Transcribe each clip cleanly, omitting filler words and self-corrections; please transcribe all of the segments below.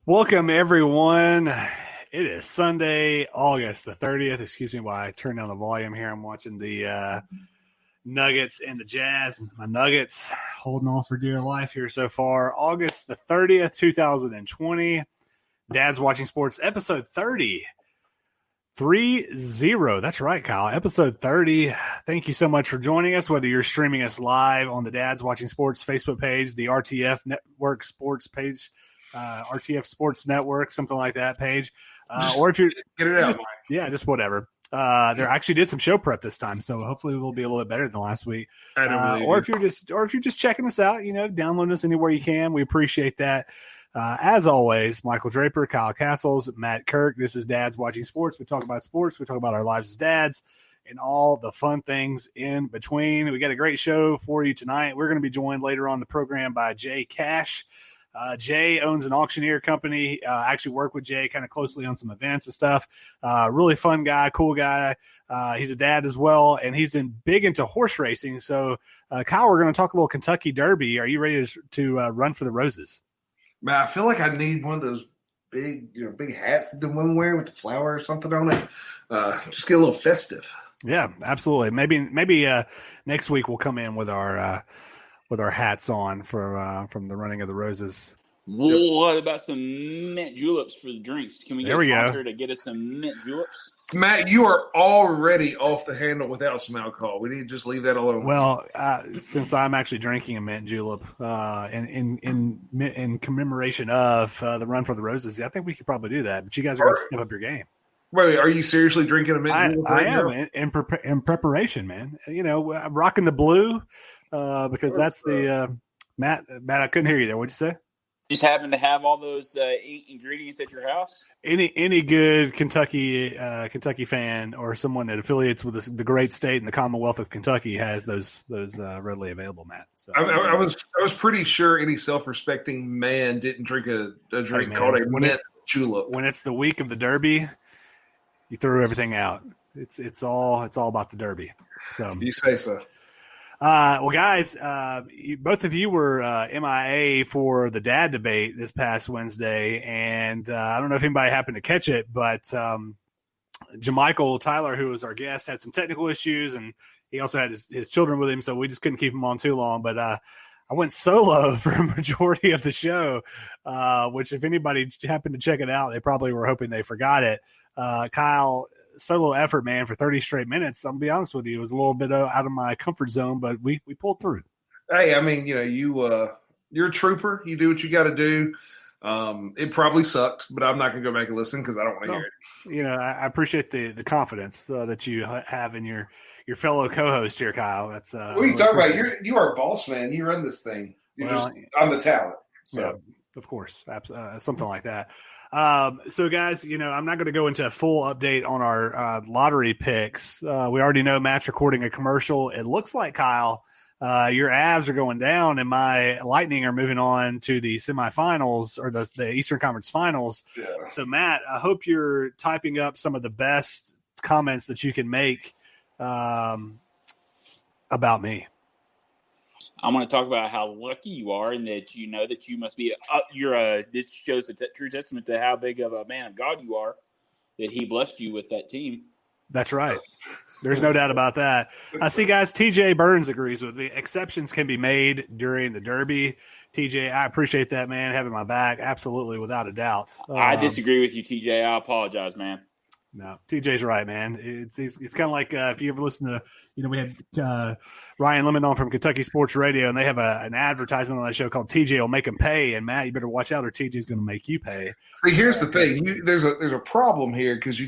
Welcome, everyone. It is Sunday, August the 30th. Excuse me while I turn down the volume here. I'm watching the Nuggets and the Jazz. My Nuggets holding on for dear life here so far. August the 30th, 2020. Dad's Watching Sports, episode 30. 30. That's right, Kyle. Episode 30. Thank you so much for joining us, whether you're streaming us live on the Dad's Watching Sports Facebook page, the RTF Network Sports page, RTF Sports Network, something like that page, or if you're get it out, just whatever. There actually did some show prep this time, so hopefully we'll be a little bit better than last week. Or if you're just checking us out, downloading us anywhere you can, we appreciate that. As always, Michael Draper, Kyle Castles, Matt Kirk. This is Dad's Watching Sports. We talk about sports. We talk about our lives as dads and all the fun things in between. We got a great show for you tonight. We're going to be joined later on the program by Jay Cash. Jay owns an auctioneer company. I actually work with Jay kind of closely on some events and stuff. Really fun guy, cool guy. He's a dad as well, and he's big into horse racing. So, Kyle, we're going to talk a little Kentucky Derby. Are you ready to run for the roses? Man, I feel like I need one of those big hats that I'm wearing with the flower or something on it. Just get a little festive. Yeah, absolutely. Maybe next week we'll come in with our hats on from the running of the roses. What about some mint juleps for the drinks? Can we get a sponsor to get us some mint juleps? Matt, you are already off the handle without some alcohol. We need to just leave that alone. Well, since I'm actually drinking a mint julep in commemoration of the Run for the Roses, I think we could probably do that. But you guys are going to step up your game. Wait, are you seriously drinking a mint julep? I am in preparation, man. I'm rocking the blue because that's the Matt. I couldn't hear you there. What'd you say? Just happen to have all those ingredients at your house? Any good Kentucky fan or someone that affiliates with the great state and the Commonwealth of Kentucky has those readily available, Matt. So I was pretty sure any self-respecting man didn't drink a drink called a mint julep. When it's the week of the Derby, you throw everything out. It's all about the Derby. So you say so. Well, guys, both of you were MIA for the dad debate this past Wednesday, and I don't know if anybody happened to catch it, but Jamichael Tyler, who was our guest, had some technical issues, and he also had his children with him, so we just couldn't keep him on too long. But I went solo for a majority of the show, which if anybody happened to check it out, they probably were hoping they forgot it. Kyle, solo effort, man, for 30 straight minutes. I'll be honest with you, it was a little bit out of my comfort zone, but we pulled through. Hey, I mean, you're a trooper. You do what you got to do. It probably sucked, but I'm not going to go back and listen because I don't want to hear it. I appreciate the confidence that you have in your fellow co-host here, Kyle. That's what are you talking about? You are a boss, man. You run this thing. I'm the talent. So, yeah, of course, something like that. So guys, I'm not going to go into a full update on our lottery picks. We already know Matt's recording a commercial. It looks like, Kyle, your Avs are going down and my Lightning are moving on to the semifinals or the Eastern Conference Finals. Yeah. So Matt, I hope you're typing up some of the best comments that you can make about me. I'm going to talk about how lucky you are and that you know that you must be this shows a true testament to how big of a man of God you are, that he blessed you with that team. That's right. There's no doubt about that. I see, guys, TJ Burns agrees with me. Exceptions can be made during the Derby. TJ, I appreciate that, man, having my back. Absolutely, without a doubt. I disagree with you, TJ. I apologize, man. No, TJ's right, man. It's kind of like if you ever listen to, we had Ryan Lemon on from Kentucky Sports Radio, and they have an advertisement on that show called TJ will make him pay. And Matt, you better watch out, or TJ's going to make you pay. See, here's the thing: there's a problem here because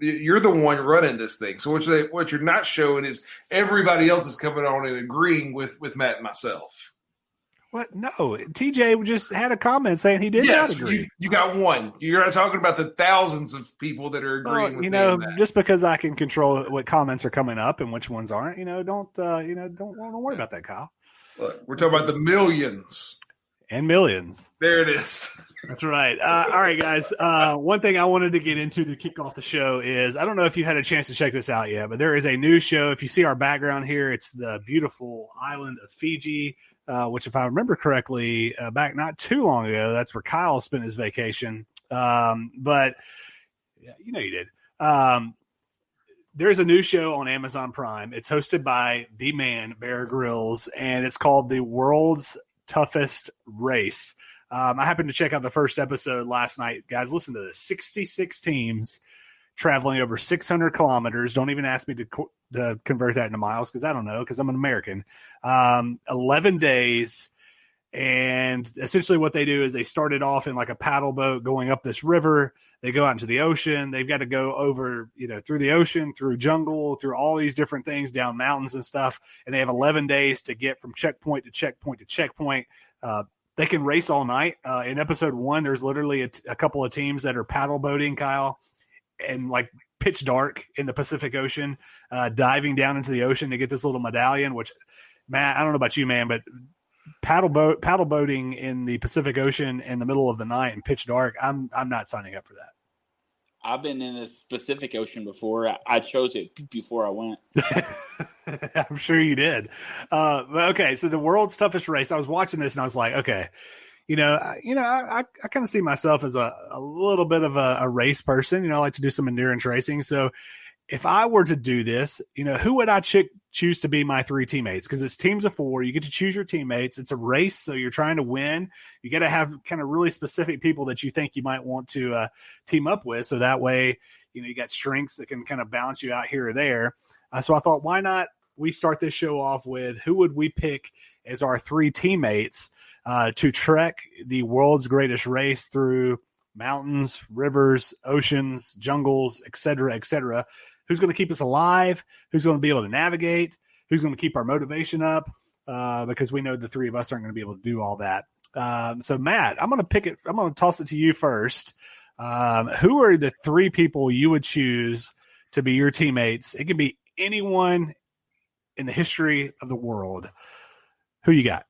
you're the one running this thing. So what you're not showing is everybody else is coming on and agreeing with Matt and myself. What? No, TJ just had a comment saying he did not agree. You got one. You're not talking about the thousands of people that are agreeing with me. Just because I can control what comments are coming up and which ones aren't, don't worry about that, Kyle. Look, we're talking about the millions and millions. There it is. That's right. All right, guys. One thing I wanted to get into to kick off the show is, I don't know if you had a chance to check this out yet, but there is a new show. If you see our background here, it's the beautiful island of Fiji. which if I remember correctly, back not too long ago, that's where Kyle spent his vacation. But yeah, you know you did. There's a new show on Amazon Prime. It's hosted by the man, Bear Grylls, and it's called The World's Toughest Race. I happened to check out the first episode last night. Guys, listen to this. 66 teams traveling over 600 kilometers. Don't even ask me to convert that into miles because I don't know because I'm an American. 11 days. And essentially what they do is they started off in like a paddle boat going up this river. They go out into the ocean. They've got to go over, through the ocean, through jungle, through all these different things, down mountains and stuff. And they have 11 days to get from checkpoint to checkpoint to checkpoint. They can race all night. In episode 1, there's literally a couple of teams that are paddle boating, Kyle, and like pitch dark in the Pacific Ocean, diving down into the ocean to get this little medallion, which, Matt, I don't know about you, man, but paddle boating in the Pacific Ocean in the middle of the night and pitch dark, I'm not signing up for that. I've been in the Pacific Ocean before. I chose it before I went. I'm sure you did. Okay, so the world's toughest race. I was watching this and I was like, okay, I kind of see myself as a little bit of a race person. I like to do some endurance racing. So if I were to do this, who would I choose to be my 3 teammates? Because it's teams of 4. You get to choose your teammates. It's a race, so you're trying to win. You got to have kind of really specific people that you think you might want to team up with. So that way, you got strengths that can kind of balance you out here or there. So I thought, why not we start this show off with who would we pick as our 3 teammates to trek the world's greatest race through mountains, rivers, oceans, jungles, et cetera, et cetera. Who's going to keep us alive? Who's going to be able to navigate? Who's going to keep our motivation up? Because we know the 3 of us aren't going to be able to do all that. So Matt, I'm going to toss it to you first. Who are the 3 people you would choose to be your teammates? It can be anyone in the history of the world. Who you got?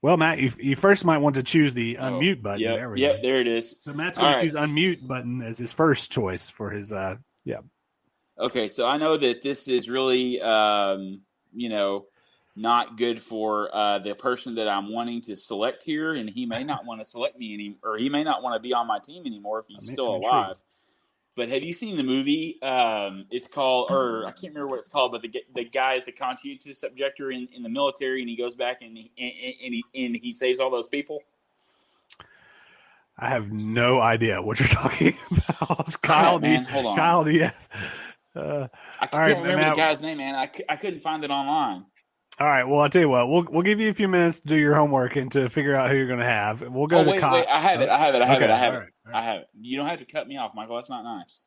Well, Matt, you first might want to choose the unmute button. Yep, there it is. So Matt's going to choose unmute button as his first choice for his, Okay, so I know that this is really, not good for the person that I'm wanting to select here, and he may not want to select me or he may not want to be on my team anymore if he's still alive. But have you seen the movie? It's called, or I can't remember what it's called, but the guy is the conscientious objector in the military, and he goes back and he saves all those people. I have no idea what you're talking about. Kyle, hold on. Kyle, I can't remember the guy's name, man. I couldn't find it online. All right. Well, I'll tell you what. We'll give you a few minutes to do your homework and to figure out who you're going to have. We'll go to Kyle. Wait. I have it. I have it. You don't have to cut me off, Michael. That's not nice.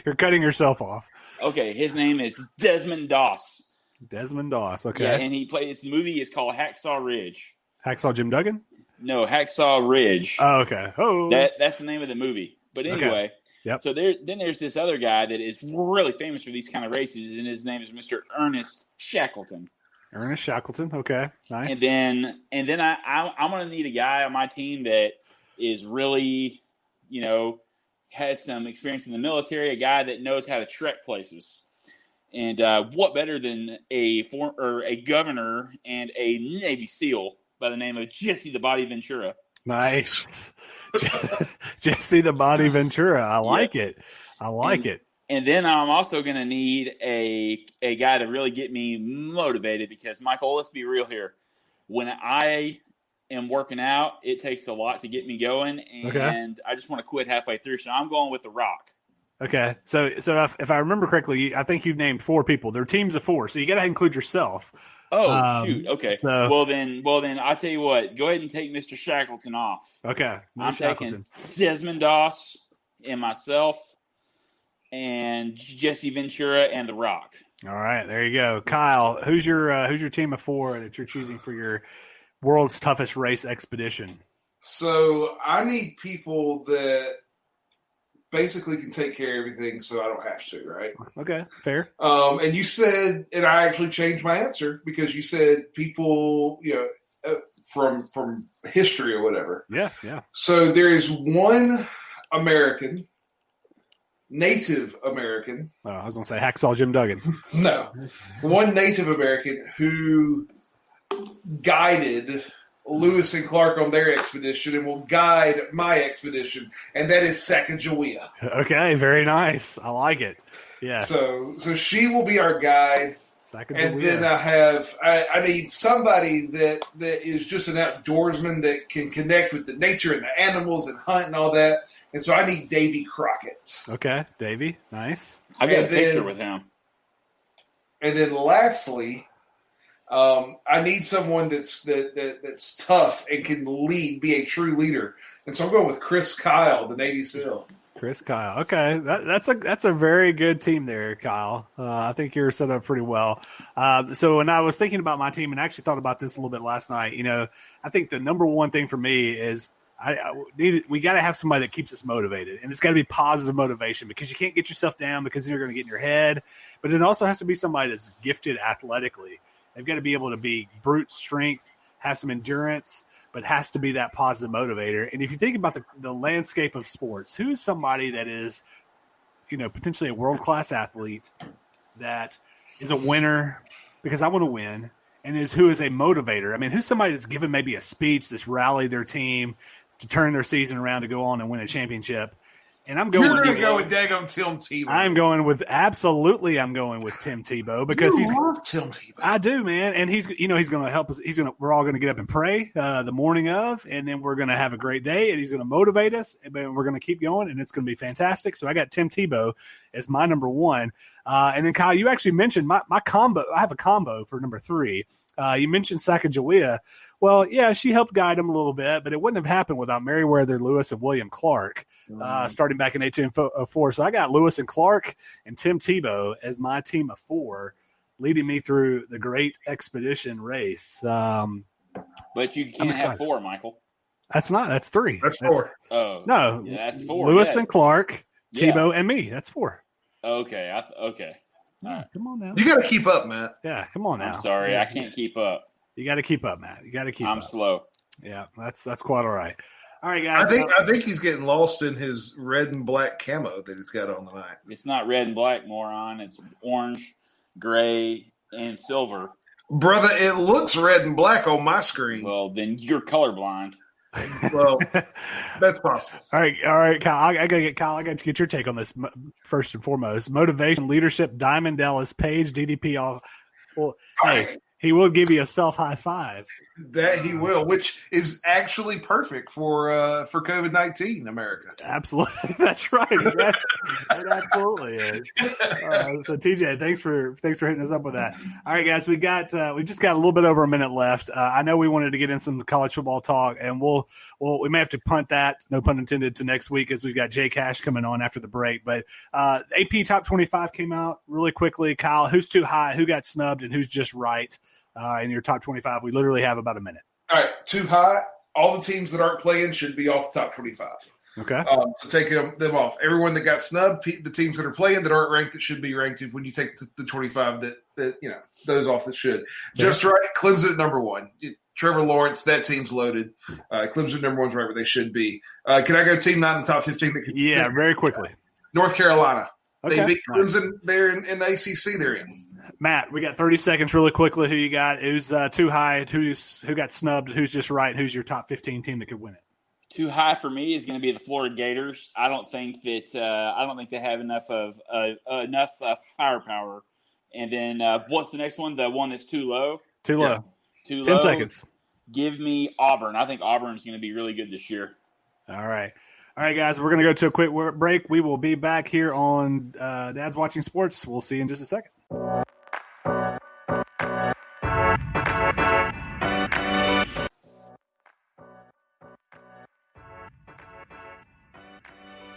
You're cutting yourself off. Okay. His name is Desmond Doss. Desmond Doss. Okay. Yeah, and he plays. The movie is called Hacksaw Ridge. Hacksaw Jim Duggan? No, Hacksaw Ridge. Oh, okay. Oh. That's the name of the movie. But anyway. Okay. Yep. So there's this other guy that is really famous for these kind of races, and his name is Mr. Ernest Shackleton. Ernest Shackleton, okay, nice. And then I'm going to need a guy on my team that is really, has some experience in the military, a guy that knows how to trek places. And what better than a governor and a Navy SEAL by the name of Jesse the Body Ventura? Nice. Jesse the Body Ventura. I like it. And then I'm also going to need a guy to really get me motivated because, Michael, let's be real here. When I am working out, it takes a lot to get me going, and I just want to quit halfway through. So I'm going with The Rock. Okay. So if I remember correctly, I think you've named 4 people. They're teams of 4, so you got to include yourself. Oh, shoot. Okay. So, well then, I'll tell you what. Go ahead and take Mr. Shackleton off. Okay. I'm taking Desmond Doss and myself and Jesse Ventura and The Rock. All right. There you go. Kyle, who's your team of 4 that you're choosing for your world's toughest race expedition? So I need people that basically can take care of everything so I don't have to, right? Okay, fair. And you said, and I actually changed my answer because you said people, from history or whatever. Yeah. So there is one American Native American. Oh, I was going to say Hacksaw Jim Duggan. No. One Native American who guided Lewis and Clark on their expedition and will guide my expedition, and that is Sacagawea. Okay, very nice. I like it. Yeah. So she will be our guide. And then I need somebody that is just an outdoorsman that can connect with the nature and the animals and hunt and all that. And so I need Davy Crockett. Okay, Davy, nice. I got a picture with him. And then lastly, I need someone that's tough and can be a true leader. And so I'm going with Chris Kyle, the Navy SEAL. Chris Kyle. Okay, that's a very good team there, Kyle. I think you're set up pretty well. So when I was thinking about my team, and I actually thought about this a little bit last night, I think the number one thing for me is we got to have somebody that keeps us motivated, and it's got to be positive motivation, because you can't get yourself down because you're going to get in your head. But it also has to be somebody that's gifted athletically. They've got to be able to be brute strength, have some endurance, but has to be that positive motivator. And if you think about the landscape of sports, who's somebody that is, potentially a world-class athlete that is a winner because I want to win, and who is a motivator? I mean, who's somebody that's given maybe a speech that's rallied their team to turn their season around to go on and win a championship? And I'm going. You're going to go with daggone Tim Tebow. I'm going with Tim Tebow, because you love Tim Tebow. I do, man, and he's going to help us. We're all going to get up and pray the morning of, and then we're going to have a great day, and he's going to motivate us, and we're going to keep going, and it's going to be fantastic. So I got Tim Tebow as my number one, and then Kyle, you actually mentioned my combo. I have a combo for number 3. You mentioned Sacagawea. Well, yeah, she helped guide him a little bit, but it wouldn't have happened without Meriwether Lewis and William Clark, starting back in 1804. So I got Lewis and Clark and Tim Tebow as my team of 4, leading me through the great expedition race. But you can't have 4, Michael. That's 3. That's 4. No, that's 4. Lewis and Clark, Tebow, and me. That's 4. Okay. Okay. All right. Come on now. You got to keep up, Matt. Yeah, come on now. I'm sorry, I can't keep up. You got to keep up, Matt. You got to keep up. I'm slow. Yeah, that's quite all right. All right, guys. I think he's getting lost in his red and black camo that he's got on tonight. It's not red and black, moron. It's orange, gray, and silver. Brother, it looks red and black on my screen. Well, then you're colorblind. Well, that's possible. All right, Kyle. I got to get your take on this first and foremost. Motivation, leadership, Diamond Dallas Page, DDP. Well, hey, he will give you a self high five. That he will, which is actually perfect for COVID-19 America. Absolutely, that's right. It absolutely is. So TJ, thanks for hitting us up with that. All right, guys, we just got a little bit over a minute left. I know we wanted to get in some college football talk, and we may have to punt that, no pun intended, to next week, as we've got Jay Cash coming on after the break. But AP Top 25 came out really quickly. Kyle, who's too high? Who got snubbed? And who's just right? In your top 25, we literally have about a minute. All right, too high. All the teams that aren't playing should be off the top 25. Okay. So take them off. Everyone that got snubbed, the teams that are playing that aren't ranked, that should be ranked. When you take the 25, that those off that should. Just right. Clemson at number 1. Trevor Lawrence, that team's loaded. Clemson number 1's right where they should be. Can I go team 9 in the top 15? Very quickly. North Carolina. Okay. They beat Clemson there in the ACC they're in. Matt, we got 30 seconds really quickly. Who you got? Who's too high? Who got snubbed? Who's just right? Who's your top 15 team that could win it? Too high for me is going to be the Florida Gators. I don't think they have enough firepower. And then what's the next one? The one that's too low? Too low. Yeah. Too 10 low. seconds. Give me Auburn. I think Auburn's going to be really good this year. All right, guys, we're going to go to a quick break. We will be back here on Dad's Watching Sports. We'll see you in just a second.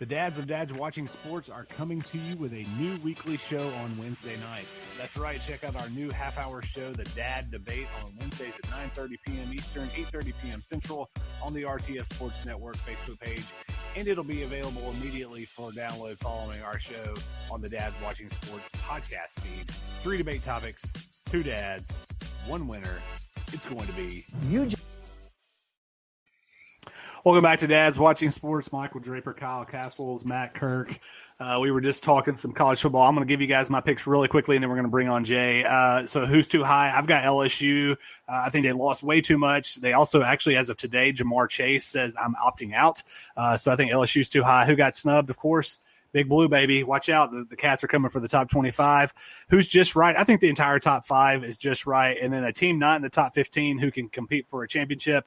The Dads of Dads Watching Sports are coming to you with a new weekly show on Wednesday nights. That's right. Check out our new half-hour show, The Dad Debate, on Wednesdays at 9:30 p.m. Eastern, 8:30 p.m. Central on the RTF Sports Network Facebook page. And it'll be available immediately for download following our show on the Dads Watching Sports podcast feed. 3 debate topics, 2 dads, 1 winner. It's going to be you. Welcome back to Dad's Watching Sports. Michael Draper, Kyle Castles, Matt Kirk. We were just talking some college football. I'm going to give you guys my picks really quickly, and then we're going to bring on Jay. So who's too high? I've got LSU. I think they lost way too much. They also actually, as of today, Jamar Chase says I'm opting out. So I think LSU's too high. Who got snubbed? Of course, Big Blue, baby. Watch out. The Cats are coming for the top 25. Who's just right? I think the entire top 5 is just right. And then a team not in the top 15 who can compete for a championship.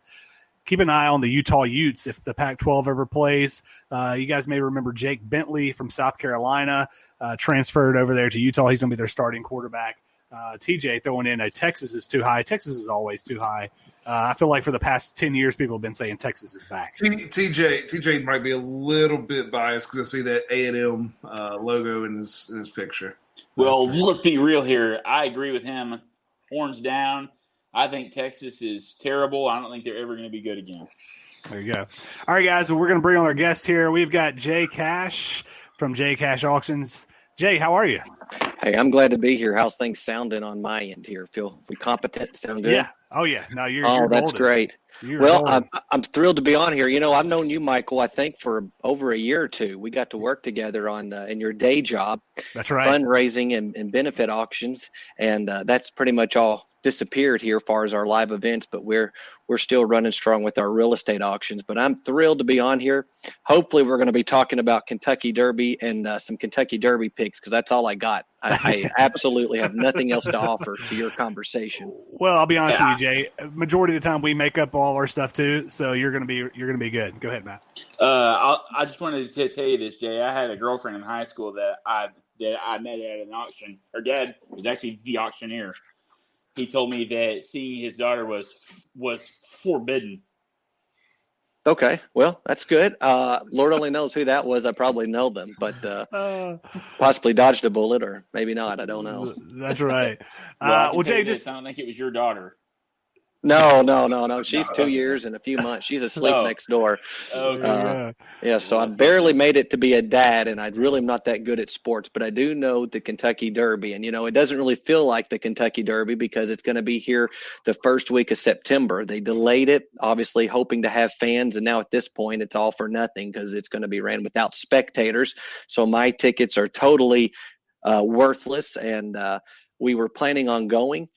Keep an eye on the Utah Utes if the Pac-12 ever plays. You guys may remember Jake Bentley from South Carolina transferred over there to Utah. He's going to be their starting quarterback. TJ throwing in a Texas is too high. Texas is always too high. I feel like for the past 10 years, people have been saying Texas is back. TJ might be a little bit biased because I see that A&M logo in his picture. Well, let's be real here. I agree with him. Horns down. I think Texas is terrible. I don't think they're ever going to be good again. There you go. All right, guys. Well, we're going to bring on our guest here. We've got Jay Cash from Jay Cash Auctions. Jay, how are you? Hey, I'm glad to be here. How's things sounding on my end here? Feel we competent? Sound good? Yeah. Oh, yeah. No, you're that's golden. Great. You're well, golden. I'm thrilled to be on here. You know, I've known you, Michael, I think for over a year or two. We got to work together on in your day job. That's right. Fundraising and benefit auctions. And that's pretty much all disappeared here as far as our live events, but we're still running strong with our real estate auctions. But I'm thrilled to be on here. Hopefully we're going to be talking about Kentucky Derby and some Kentucky Derby picks, because that's all I got. I absolutely have nothing else to offer to your conversation. Well, I'll be honest with you, Jay. Majority of the time we make up all our stuff too, so you're going to be good. Go ahead, Matt. I just wanted to tell you this, Jay. I had a girlfriend in high school that I met at an auction. Her dad was actually the auctioneer. He told me that seeing his daughter was forbidden. Okay, well, that's good. Lord only knows who that was. I probably know them, but possibly dodged a bullet, or maybe not. I don't know. That's right. Well, Jay, I don't think it was your daughter. No. She's 2 years and a few months. She's asleep next door. Okay. Yeah, so I barely made it to be a dad, and I really am not that good at sports, but I do know the Kentucky Derby. And, you know, it doesn't really feel like the Kentucky Derby because it's going to be here the first week of September. They delayed it, obviously hoping to have fans, and now at this point it's all for nothing because it's going to be ran without spectators. So my tickets are totally worthless, and we were planning on going.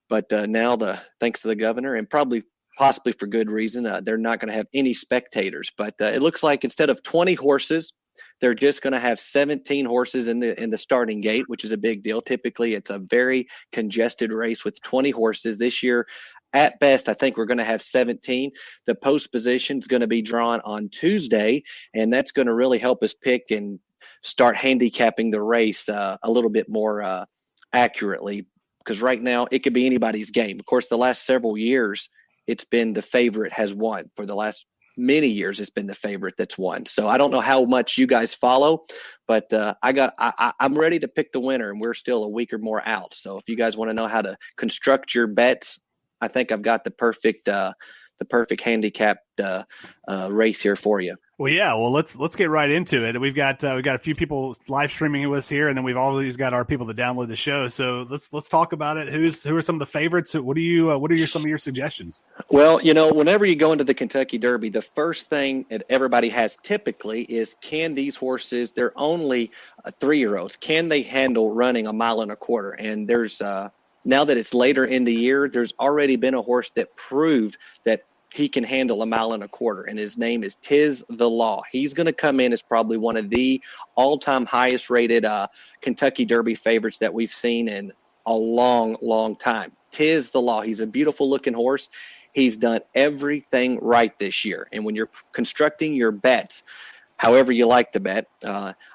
But now, thanks to the governor, and possibly for good reason, they're not going to have any spectators. But it looks like instead of 20 horses, they're just going to have 17 horses in the starting gate, which is a big deal. Typically, it's a very congested race with 20 horses. This year, at best, I think we're going to have 17. The post position is going to be drawn on Tuesday, and that's going to really help us pick and start handicapping the race a little bit more accurately. Because right now it could be anybody's game. Of course, the last several years, it's been the favorite has won. For the last many years, it's been the favorite that's won. So I don't know how much you guys follow, but I'm ready to pick the winner, and we're still a week or more out. So if you guys want to know how to construct your bets, I think I've got the perfect handicapped race here for you. Well, yeah. Well, let's get right into it. We've got a few people live streaming with us here, and then we've always got our people that download the show. So let's talk about it. Who are some of the favorites? What are some of your suggestions? Well, you know, whenever you go into the Kentucky Derby, the first thing that everybody has typically is, can these horses? They're only 3-year-olds. Can they handle running a mile and a quarter? And there's now that it's later in the year, there's already been a horse that proved that he can handle a mile and a quarter, and his name is Tiz the Law. He's going to come in as probably one of the all-time highest-rated Kentucky Derby favorites that we've seen in a long, long time. Tiz the Law. He's a beautiful-looking horse. He's done everything right this year, and when you're constructing your bets, however you like to bet,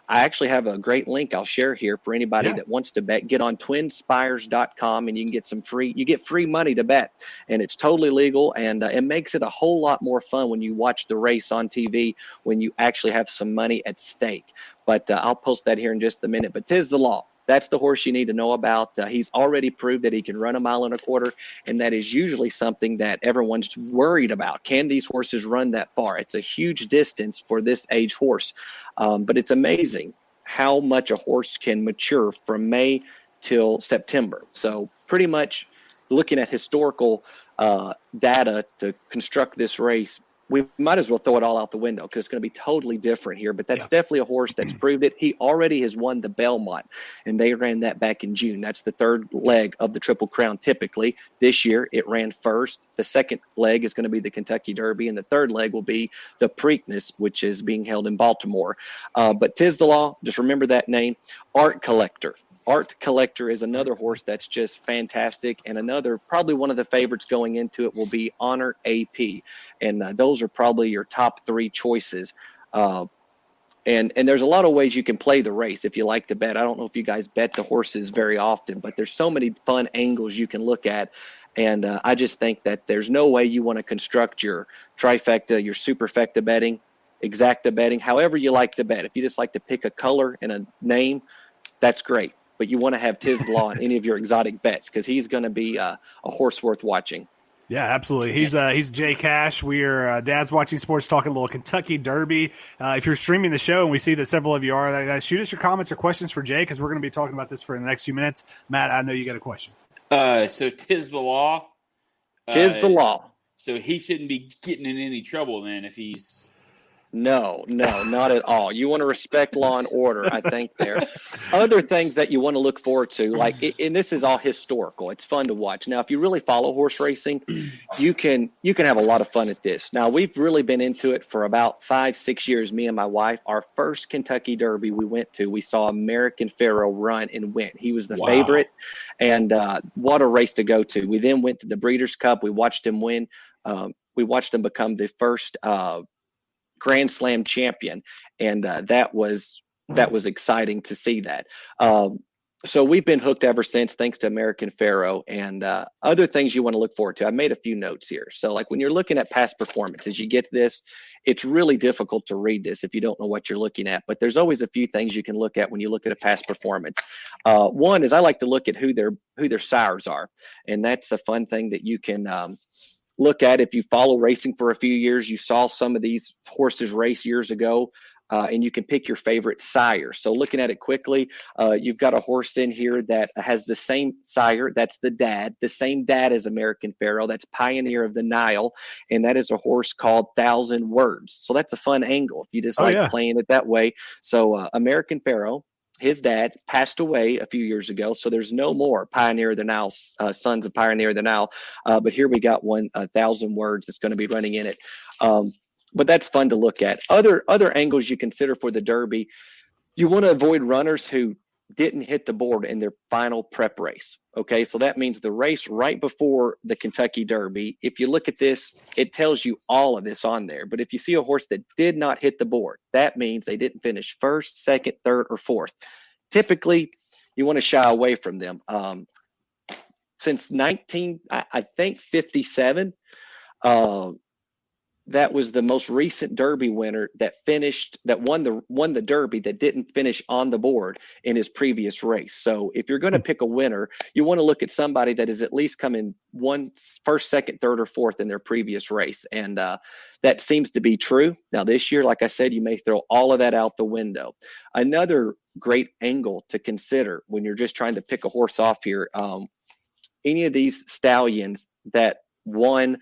I actually have a great link I'll share here for anybody that wants to bet. Get on twinspires.com and you can get free money to bet. And it's totally legal, and it makes it a whole lot more fun when you watch the race on TV when you actually have some money at stake. But I'll post that here in just a minute. But Tiz the Law. That's the horse you need to know about. He's already proved that he can run a mile and a quarter, and that is usually something that everyone's worried about. Can these horses run that far? It's a huge distance for this age horse, but it's amazing how much a horse can mature from May till September. So pretty much looking at historical data to construct this race we might as well throw it all out the window because it's going to be totally different here. But that's definitely a horse that's proved it. He already has won the Belmont, and they ran that back in June. That's the third leg of the Triple Crown typically. This year, it ran first. The second leg is going to be the Kentucky Derby, and the third leg will be the Preakness, which is being held in Baltimore. But 'Tis the Law, just remember that name. Art Collector. Art Collector is another horse that's just fantastic, and another, probably one of the favorites going into it will be Honor AP, and those are probably your top three choices. And there's a lot of ways you can play the race if you like to bet. I don't know if you guys bet the horses very often, but there's so many fun angles you can look at, and I just think that there's no way you want to construct your trifecta, your superfecta betting, exacta betting, however you like to bet. If you just like to pick a color and a name, that's great. But you want to have 'Tis the Law in any of your exotic bets because he's going to be a horse worth watching. Yeah, absolutely. He's Jay Cash. We are Dad's Watching Sports, talking a little Kentucky Derby. If you're streaming the show, and we see that several of you are, shoot us your comments or questions for Jay because we're going to be talking about this for the next few minutes. Matt, I know you got a question. So 'Tis the Law. 'Tis the Law. So he shouldn't be getting in any trouble then if he's... No, not at all. You want to respect law and order, I think there. Other things that you want to look forward to, and this is all historical. It's fun to watch. Now, if you really follow horse racing, you can have a lot of fun at this. Now, we've really been into it for about 5-6 years, me and my wife. Our first Kentucky Derby we went to, we saw American Pharoah run and win. He was the favorite, and what a race to go to. We then went to the Breeders' Cup. We watched him win. We watched him become the first Grand Slam champion, and that was exciting to see that. So we've been hooked ever since, thanks to American Pharoah, and other things you want to look forward to. I made a few notes here. So like when you're looking at past performances, you get this, it's really difficult to read this if you don't know what you're looking at, but there's always a few things you can look at when you look at a past performance. One is I like to look at who their sires are, and that's a fun thing that you can look at. If you follow racing for a few years, you saw some of these horses race years ago, and you can pick your favorite sire. So looking at it quickly, you've got a horse in here that has the same sire. That's the dad, the same dad as American Pharoah. That's Pioneer of the Nile, and that is a horse called 1,000 Words. So that's a fun angle if you just playing it that way. So American Pharoah, his dad passed away a few years ago, so there's no more Pioneer of the Nile, sons of Pioneer of the Nile. But here we got 1,000 Words that's going to be running in it. But that's fun to look at. Other angles you consider for the Derby, you want to avoid runners who didn't hit the board in their final prep race. Okay, so that means the race right before the Kentucky Derby. If you look at this, it tells you all of this on there. But if you see a horse that did not hit the board, that means they didn't finish first, second, third, or fourth. Typically, you want to shy away from them. Since 57, that was the most recent Derby winner that won the Derby that didn't finish on the board in his previous race. So if you're going to pick a winner, you want to look at somebody that has at least come in first, second, third, or fourth in their previous race. And that seems to be true. Now this year, like I said, you may throw all of that out the window. Another great angle to consider when you're just trying to pick a horse off here, any of these stallions that won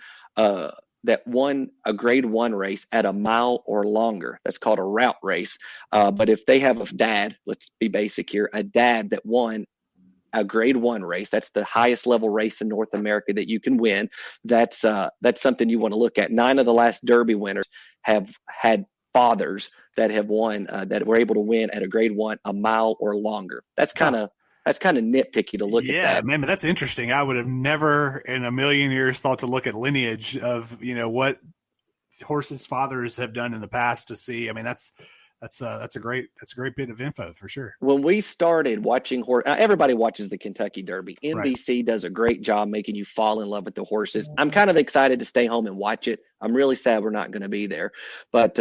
a grade 1 race at a mile or longer. That's called a route race. But if they have a dad, let's be basic here, a dad that won a grade 1 race, that's the highest level race in North America that you can win. That's something you want to look at. 9 of the last Derby winners have had fathers that have won, that were able to win at a grade 1, a mile or longer. That's kind of nitpicky to look at that. Yeah, man, but that's interesting. I would have never in a million years thought to look at lineage of, what horses' fathers have done in the past to see. I mean, that's a great bit of info for sure. When we started watching everybody watches the Kentucky Derby. NBC does a great job making you fall in love with the horses. I'm kind of excited to stay home and watch it. I'm really sad we're not going to be there, but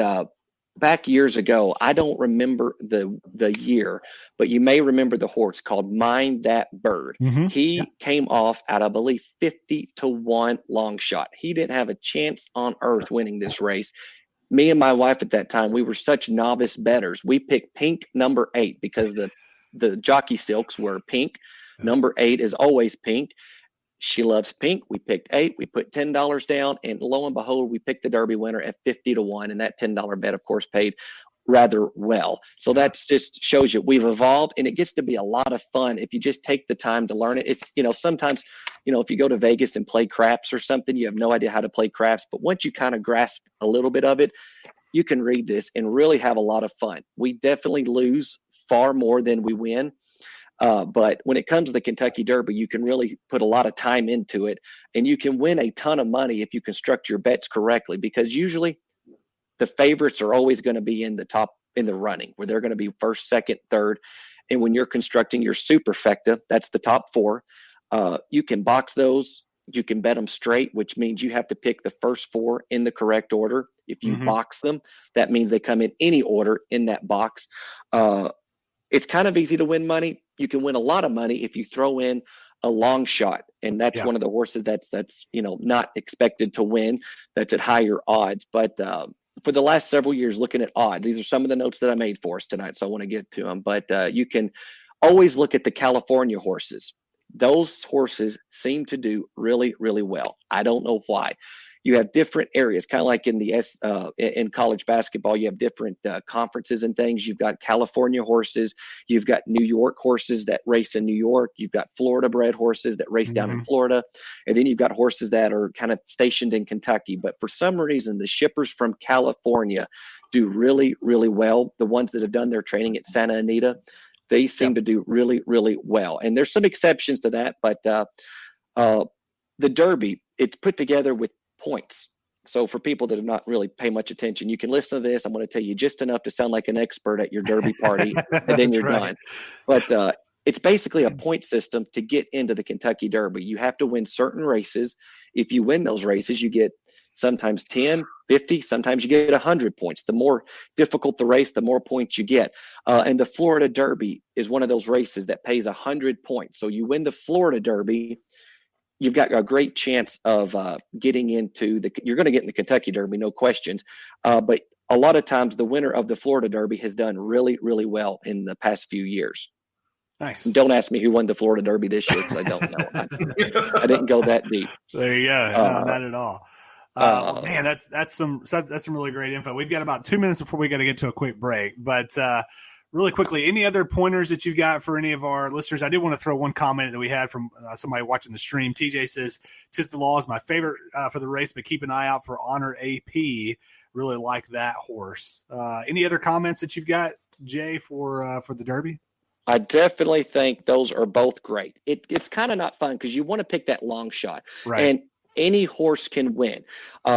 back years ago, I don't remember the year, but you may remember the horse called Mind That Bird. Mm-hmm. He came off at, I believe, 50-1 long shot. He didn't have a chance on earth winning this race. Me and my wife at that time, we were such novice bettors. We picked pink number 8 because the jockey silks were pink. Number 8 is always pink. She loves pink. We picked 8. We put $10 down, and lo and behold, we picked the Derby winner at 50-1, and that $10 bet, of course, paid rather well. So that just shows you we've evolved, and it gets to be a lot of fun if you just take the time to learn it. If sometimes, if you go to Vegas and play craps or something, you have no idea how to play craps, but once you kind of grasp a little bit of it, you can read this and really have a lot of fun. We definitely lose far more than we win. But when it comes to the Kentucky Derby, you can really put a lot of time into it, and you can win a ton of money if you construct your bets correctly, because usually the favorites are always going to be in the running, where they're going to be first, second, third. And when you're constructing your superfecta, that's the top 4. You can box those. You can bet them straight, which means you have to pick the first 4 in the correct order. If you box them, that means they come in any order in that box. It's kind of easy to win money. You can win a lot of money if you throw in a long shot, and that's one of the horses that's not expected to win. That's at higher odds. But for the last several years, looking at odds, these are some of the notes that I made for us tonight, so I want to get to them. But you can always look at the California horses. Those horses seem to do really, really well. I don't know why. You have different areas, kind of like in college basketball. You have different conferences and things. You've got California horses. You've got New York horses that race in New York. You've got Florida-bred horses that race down in Florida. And then you've got horses that are kind of stationed in Kentucky. But for some reason, the shippers from California do really, really well. The ones that have done their training at Santa Anita, they seem to do really, really well. And there's some exceptions to that. But the Derby, it's put together with points. So for people that do not really pay much attention, you can listen to this. I'm going to tell you just enough to sound like an expert at your Derby party, and then you're done. But it's basically a point system to get into the Kentucky Derby. You have to win certain races. If you win those races, you get sometimes 10, 50, sometimes you get 100 points. The more difficult the race, the more points you get. And the Florida Derby is one of those races that pays 100 points. So you win the Florida Derby, you've got a great chance of getting into you're going to get in the Kentucky Derby, no questions. But a lot of times the winner of the Florida Derby has done really, really well in the past few years. Nice. Don't ask me who won the Florida Derby this year, because I don't know. I didn't go that deep. There you go. No, not at all. Man, that's some really great info. We've got about 2 minutes before we got to get to a quick break, but really quickly, any other pointers that you've got for any of our listeners? I did want to throw one comment that we had from somebody watching the stream. TJ says, "Tis the Law is my favorite for the race, but keep an eye out for Honor AP. Really like that horse." Any other comments that you've got, Jay, for the Derby? I definitely think those are both great. It's kind of not fun because you want to pick that long shot. Right. And any horse can win.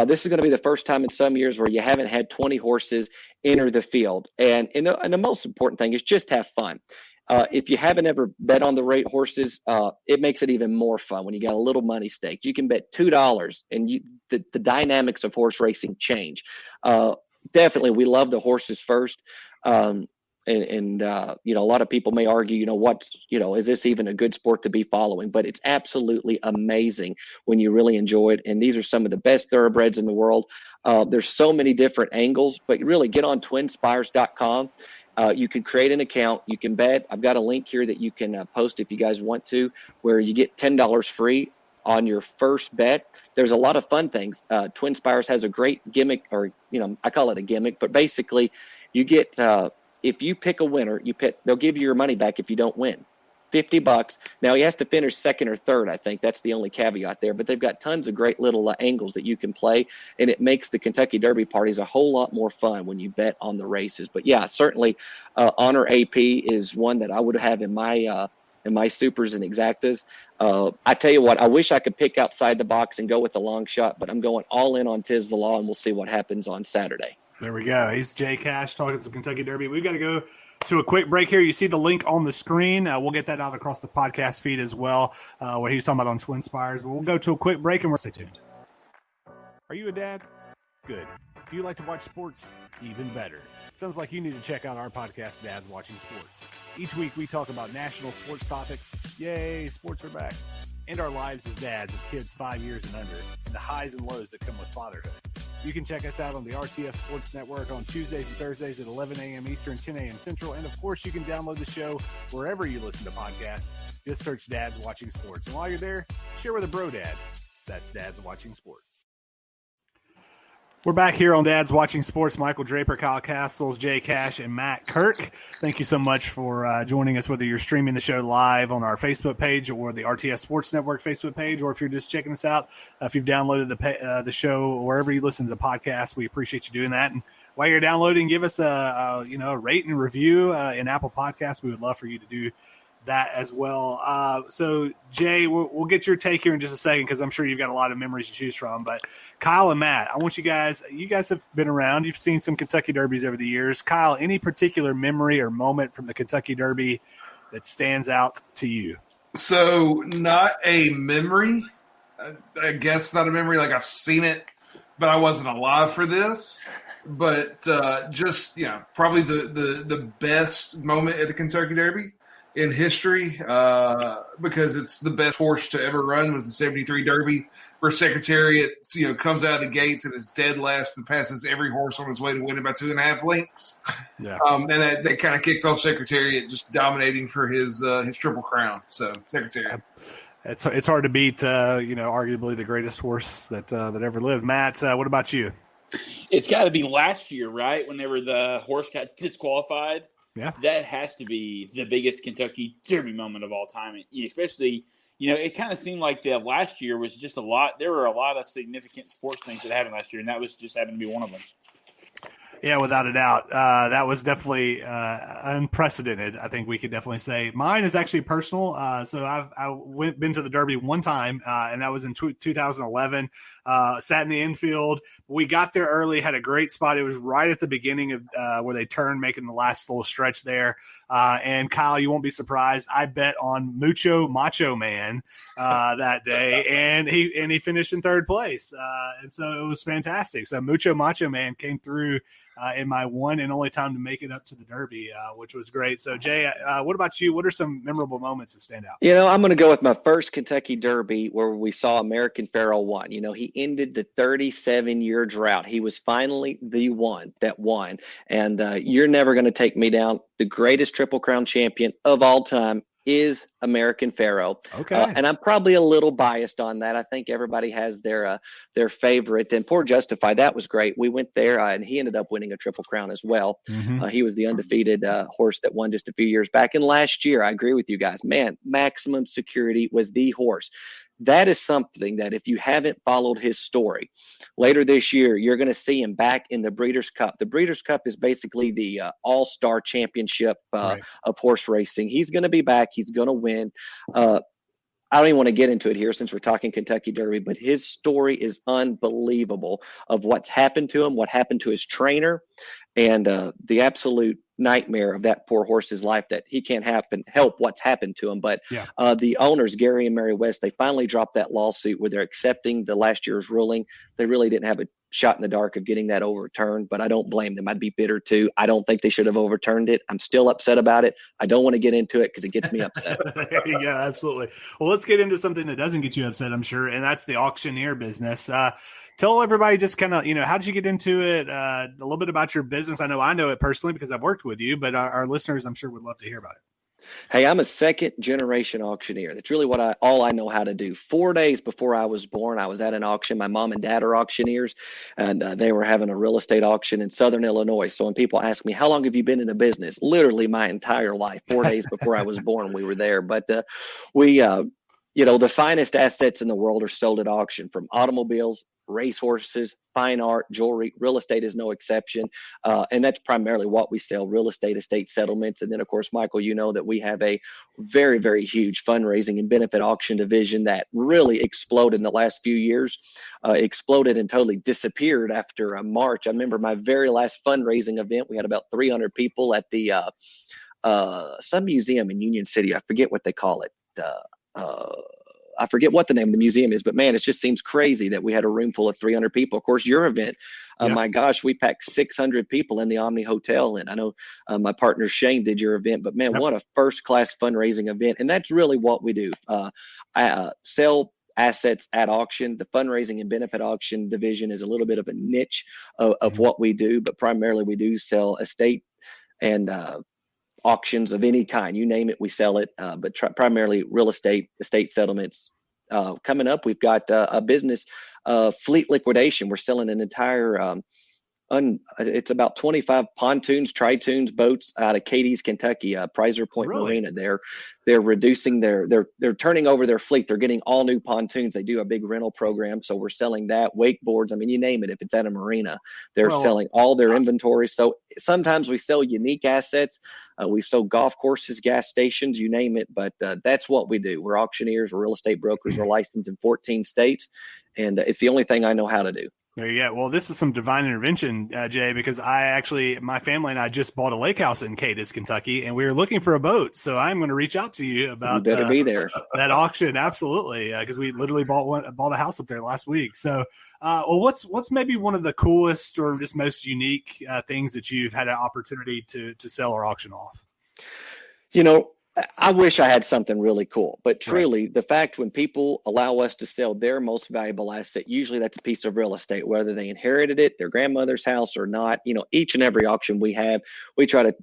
This is going to be the first time in some years where you haven't had 20 horses enter the field. And the most important thing is just have fun. If you haven't ever bet on the rate horses, it makes it even more fun when you got a little money staked. You can bet $2 and the dynamics of horse racing change. Definitely, we love the horses first. And a lot of people may argue, is this even a good sport to be following? But it's absolutely amazing when you really enjoy it. And these are some of the best thoroughbreds in the world. There's so many different angles, but really get on twinspires.com. You can create an account. You can bet. I've got a link here that you can post if you guys want to, where you get $10 free on your first bet. There's a lot of fun things. Twin Spires has a great gimmick, or, I call it a gimmick, but basically you get, if you pick a winner, they'll give you your money back if you don't win. $50. Now he has to finish second or third. I think that's the only caveat there, but they've got tons of great little angles that you can play, and it makes the Kentucky Derby parties a whole lot more fun when you bet on the races. But yeah, certainly Honor AP is one that I would have in my supers and exactas. I tell you what, I wish I could pick outside the box and go with the long shot, but I'm going all in on Tis the Law, and we'll see what happens on Saturday. There we go. He's Jay Cash talking some Kentucky Derby. We've got to go to a quick break here. You see the link on the screen. We'll get that out across the podcast feed as well, what he was talking about on Twin Spires. But we'll go to a quick break and we'll stay tuned. Are you a dad? Good. Do you like to watch sports? Even better. Sounds like you need to check out our podcast, Dads Watching Sports. Each week we talk about national sports topics. Yay, sports are back. And our lives as dads of kids 5 years and under, and the highs and lows that come with fatherhood. You can check us out on the RTF Sports Network on Tuesdays and Thursdays at 11 a.m. Eastern, 10 a.m. Central. And, of course, you can download the show wherever you listen to podcasts. Just search Dad's Watching Sports. And while you're there, share with a bro dad. That's Dad's Watching Sports. We're back here on Dad's Watching Sports. Michael Draper, Kyle Castles, Jay Cash, and Matt Kirk. Thank you so much for joining us, whether you're streaming the show live on our Facebook page or the RTS Sports Network Facebook page, or if you're just checking us out, if you've downloaded the show or wherever you listen to the podcast, we appreciate you doing that. And while you're downloading, give us a rate and review in Apple Podcasts. We would love for you to do that as well. So Jay, we'll get your take here in just a second, because I'm sure you've got a lot of memories to choose from. But Kyle and Matt, I want you guys have been around. You've seen some Kentucky Derbies over the years. Kyle, any particular memory or moment from the Kentucky Derby that stands out to you? So not a memory. I guess not a memory. Like, I've seen it, but I wasn't alive for this. But just, probably the best moment at the Kentucky Derby in history, because it's the best horse to ever run, was the 73 Derby, where Secretariat, comes out of the gates and is dead last and passes every horse on his way to winning by 2.5 lengths. Yeah. And that kind of kicks off Secretariat just dominating for his Triple Crown. So Secretariat. It's hard to beat, arguably the greatest horse that ever lived. Matt, what about you? It's got to be last year, right? Whenever the horse got disqualified. Yeah, that has to be the biggest Kentucky Derby moment of all time. Especially, it kind of seemed like the last year was just a lot. There were a lot of significant sports things that happened last year, and that was just happened to be one of them. Yeah, without a doubt. That was definitely unprecedented, I think we could definitely say. Mine is actually personal. So I've been to the Derby one time, and that was in 2011. Sat in the infield. We got there early, had a great spot. It was right at the beginning of where they turned, making the last little stretch there. And Kyle, you won't be surprised, I bet on Mucho Macho Man that day, and he finished in third place. And so it was fantastic. So Mucho Macho Man came through in my one and only time to make it up to the Derby, which was great. So Jay, what about you? What are some memorable moments that stand out? I'm going to go with my first Kentucky Derby, where we saw American Pharoah won. He ended the 37-year drought. He was finally the one that won. And you're never going to take me down. The greatest Triple Crown champion of all time is American Pharoah. Okay. And I'm probably a little biased on that. I think everybody has their favorite. And for Justify, that was great. We went there, and he ended up winning a Triple Crown as well. Mm-hmm. He was the undefeated horse that won just a few years back. And last year, I agree with you guys, man, Maximum Security was the horse. That is something that if you haven't followed his story, later this year, you're going to see him back in the Breeders' Cup. The Breeders' Cup is basically the all-star championship of horse racing. He's going to be back. He's going to win. I don't even want to get into it here since we're talking Kentucky Derby, but his story is unbelievable of what's happened to him, what happened to his trainer, and the absolute nightmare of that poor horse's life that he can't help what's happened to him. But the owners, Gary and Mary West, they finally dropped that lawsuit where they're accepting the last year's ruling. They really didn't have a shot in the dark of getting that overturned, but I don't blame them. I'd be bitter too. I don't think they should have overturned it. I'm still upset about it. I don't want to get into it because it gets me upset. Yeah, absolutely. Well, let's get into something that doesn't get you upset, I'm sure, and that's the auctioneer business. Tell everybody just kind of, how did you get into it? A little bit about your business. I know it personally because I've worked with you, but our listeners, I'm sure, would love to hear about it. Hey, I'm a second-generation auctioneer. That's really all I know how to do. 4 days before I was born, I was at an auction. My mom and dad are auctioneers, and they were having a real estate auction in Southern Illinois. So when people ask me, how long have you been in the business? Literally my entire life. 4 days before I was born, we were there. But the finest assets in the world are sold at auction, from automobiles, racehorses, fine art, jewelry. Real estate is no exception. And that's primarily what we sell: real estate, estate settlements. And then, of course, Michael, that we have a very, very huge fundraising and benefit auction division that really exploded in the last few years, exploded and totally disappeared after March. I remember my very last fundraising event. We had about 300 people at the some museum in Union City. I forget what they call it. I forget what the name of the museum is, but man, it just seems crazy that we had a room full of 300 people. Of course, your event, my gosh, we packed 600 people in the Omni Hotel. And I know my partner Shane did your event, but man, what a first-class fundraising event. And that's really what we do. I sell assets at auction. The fundraising and benefit auction division is a little bit of a niche of what we do, but primarily we do sell estate and auctions of any kind. You name it, we sell it, but primarily real estate settlements. Coming up, we've got a business fleet liquidation. We're selling an entire it's about 25 pontoons, tritoons, boats out of Cadiz, Kentucky, Prizer Point Marina. They're reducing they're turning over their fleet. They're getting all new pontoons. They do a big rental program. So we're selling that, wakeboards. I mean, you name it. If it's at a marina, they're selling all their inventory. So sometimes we sell unique assets. We've sold golf courses, gas stations, you name it. But that's what we do. We're auctioneers, we're real estate brokers. We're licensed in 14 states. And it's the only thing I know how to do. There you go. Well, this is some divine intervention, Jay, because my family and I just bought a lake house in Cadiz, Kentucky, and we were looking for a boat. So I'm going to reach out to you about you better be there. That auction. Absolutely. Because we literally bought a house up there last week. So, well, what's maybe one of the coolest or just most unique things that you've had an opportunity to sell or auction off? You know, I wish I had something really cool, but truly the fact when people allow us to sell their most valuable asset, usually that's a piece of real estate, whether they inherited it, their grandmother's house or not, you know, each and every auction we have, we try to,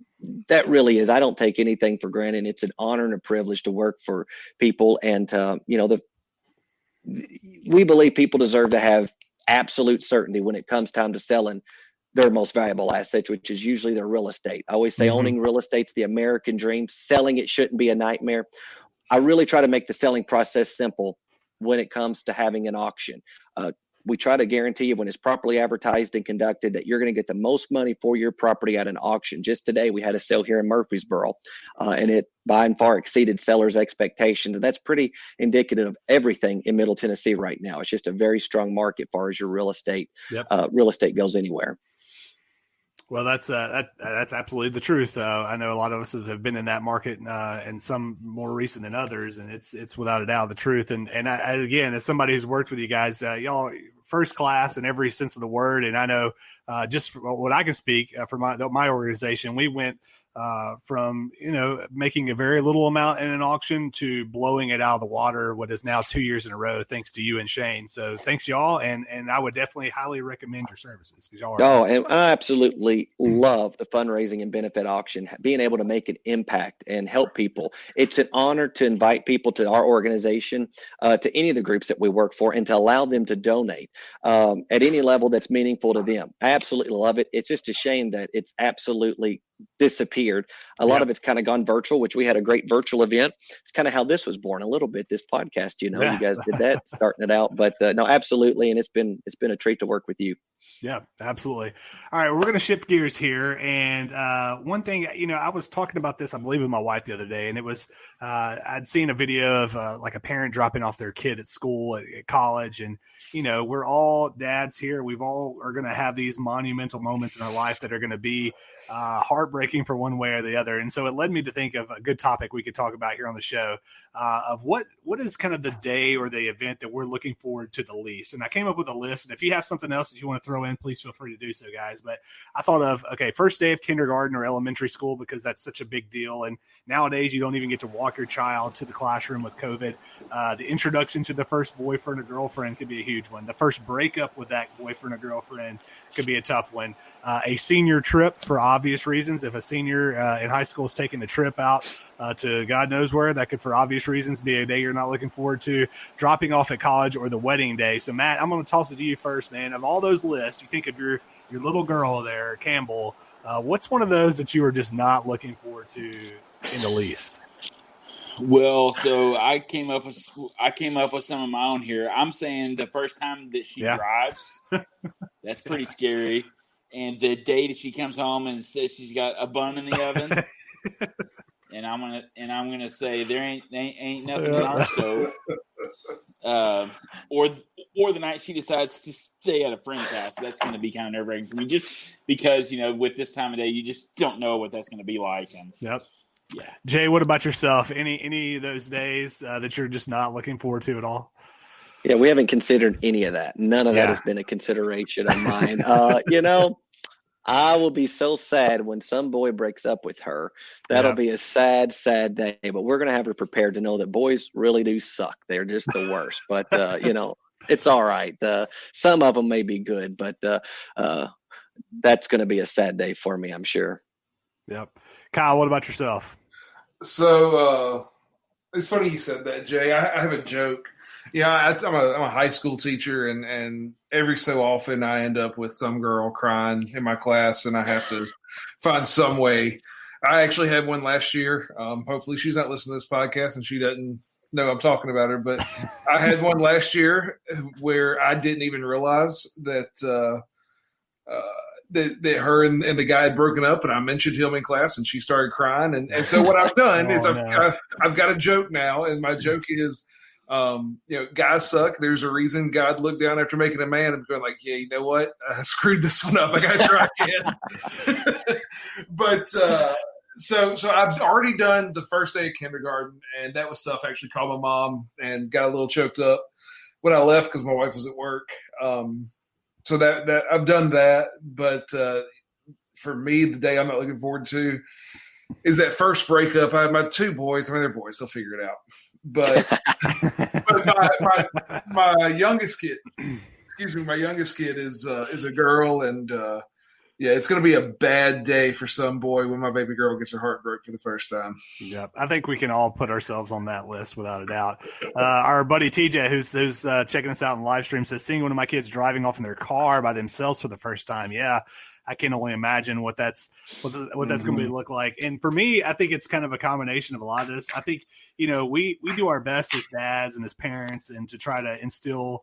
that really is, I don't take anything for granted. It's an honor and a privilege to work for people. And, you know, we believe people deserve to have absolute certainty when it comes time to selling their most valuable assets, which is usually their real estate. I always say owning real estate's the American dream. Selling it shouldn't be a nightmare. I really try to make the selling process simple when it comes to having an auction. We try to guarantee you when it's properly advertised and conducted that you're going to get the most money for your property at an auction. Just today, we had a sale here in Murfreesboro, and it by and far exceeded sellers' expectations. And that's pretty indicative of everything in Middle Tennessee right now. It's just a very strong market as far as your real estate goes anywhere. Well, that's absolutely the truth. I know a lot of us have been in that market, and some more recent than others, and it's without a doubt the truth. And I, again, as somebody who's worked with you guys, y'all first class in every sense of the word. And I know just what I can speak for my organization, we went from, you know, making a very little amount in an auction to blowing it out of the water, what is now 2 years in a row, thanks to you and Shane. So thanks y'all. And I would definitely highly recommend your services because y'all are. And I absolutely love the fundraising and benefit auction, being able to make an impact and help people. It's an honor to invite people to our organization, to any of the groups that we work for, and to allow them to donate at any level that's meaningful to them. I absolutely love it. It's just a shame that it's absolutely disappeared. A lot of it's kind of gone virtual, which we had a great virtual event. It's kind of how this was born a little bit, this podcast, you know, you guys did that, starting it out, but no, absolutely. And it's been a treat to work with you. Yeah, absolutely. All right. We're going to shift gears here. And one thing, you know, I was talking about this, I believe, with my wife the other day, and it was, I'd seen a video of like a parent dropping off their kid at school, at college. And, you know, we're all dads here. We've all are going to have these monumental moments in our life that are going to be heartbreaking for one way or the other. And so it led me to think of a good topic we could talk about here on the show of what is kind of the day or the event that we're looking forward to the least. And I came up with a list. And if you have something else that you want to throw in, please feel free to do so, guys. But I thought of, okay, first day of kindergarten or elementary school, because that's such a big deal. And nowadays you don't even get to walk your child to the classroom with COVID. The introduction to the first boyfriend or girlfriend could be a huge one. The first breakup with that boyfriend or girlfriend could be a tough one. A senior trip for obvious reasons. If a senior in high school is taking a trip out to God knows where, that could, for obvious reasons, be a day you're not looking forward to. Dropping off at college or the wedding day. So, Matt, I'm going to toss it to you first, man. Of all those lists, you think of your little girl there, Campbell. What's one of those that you are just not looking forward to in the least? Well, so I came up with some of my own here. I'm saying the first time that she drives, that's pretty scary. And the day that she comes home and says she's got a bun in the oven, and I'm gonna say there ain't nothing in our stove. Or the night she decides to stay at a friend's house. That's going to be kind of nerve-wracking for me, just because, you know, with this time of day, you just don't know what that's going to be like. And yeah. Jay, what about yourself? Any of those days that you're just not looking forward to at all? Yeah, we haven't considered any of that. None of that has been a consideration of mine. You know, I will be so sad when some boy breaks up with her. That'll be a sad, sad day. But we're going to have her prepared to know that boys really do suck. They're just the worst. But, it's all right. Some of them may be good, but that's going to be a sad day for me, I'm sure. Yep. Kyle, what about yourself? So it's funny you said that, Jay. I have a joke. I'm a high school teacher, and every so often I end up with some girl crying in my class, and I have to find some way. I actually had one last year. Hopefully she's not listening to this podcast and she doesn't know I'm talking about her, but I had one last year where I didn't even realize that that her and the guy had broken up, and I mentioned him in class, and she started crying. And so what I've done is I've got a joke now, and my joke is, guys suck. There's a reason God looked down after making a man and going like, yeah, you know what? I screwed this one up. I got to try again. But so I've already done the first day of kindergarten, and that was tough. I actually called my mom and got a little choked up when I left because my wife was at work. So that I've done that. But for me, the day I'm not looking forward to is that first breakup. I have my two boys. I mean, they're boys. They'll figure it out. But my youngest kid, my youngest kid is a girl, and it's going to be a bad day for some boy when my baby girl gets her heart broke for the first time. Yep, I think we can all put ourselves on that list without a doubt. Our buddy TJ, who's checking us out in live stream, says seeing one of my kids driving off in their car by themselves for the first time. Yeah. I can only imagine what that's going to look like. And for me, I think it's kind of a combination of a lot of this. I think, we do our best as dads and as parents and to try to instill,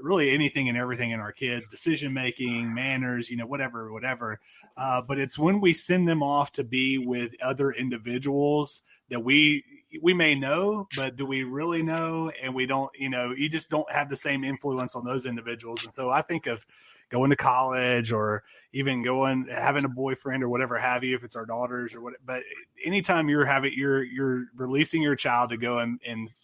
really anything and everything in our kids, decision-making, manners, whatever. But it's when we send them off to be with other individuals that we may know, but do we really know? And we don't, you just don't have the same influence on those individuals. And so I think of going to college or even having a boyfriend or whatever have you, if it's our daughters or what, but anytime you're releasing your child to go and